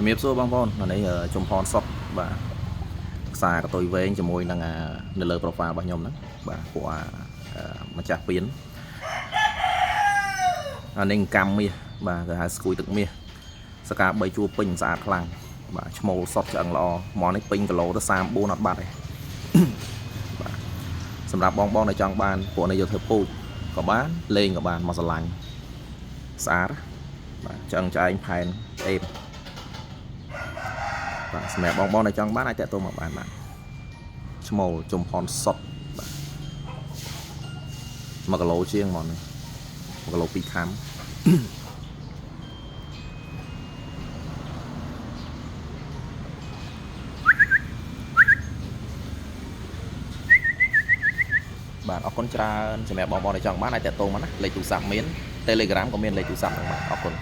ជំរាបសួរបងប្អូននេះជំផនសុតបាទខ្សែកតុយវែងជាមួយនឹងនៅលើ profile របស់ខ្ញុំហ្នឹងបាទពួកម្ចាស់ពៀននេះកម្មមាសបាទគេហៅស្គួយទឹកមាសសកា3ជួរពេញស្អាតខ្លាំងបាទឈ្មោលសុតឆ្អឹងល្អហ្មងនេះពេញគីឡូទៅ34អត់បាត់ទេបាទសម្រាប់បងប្អូនដែលចង់បានពួកនេះយកធ្វើពូជក៏បានលេងក៏បានមកស្រឡាញ់ស្អាតបាទឆ្អឹងឆ្អែងផែនអេបបាទសម្រាប់បងប្អូនដែលចង់បានអាចតាក់ទងមកបានបាទឈ្មោលជំផនសុតបាទ1គីឡូជាងហ្មង1គីឡូ2ខាំបាទអរគុណច្រើនសម្រាប់បងប្អូនដែលចង់បានអាចតាក់ទងមកណាលេខទូរស័ព្ទមាន Telegram ក៏មានលេខទូរស័ព្ទហ្នឹងបាទអរគុណ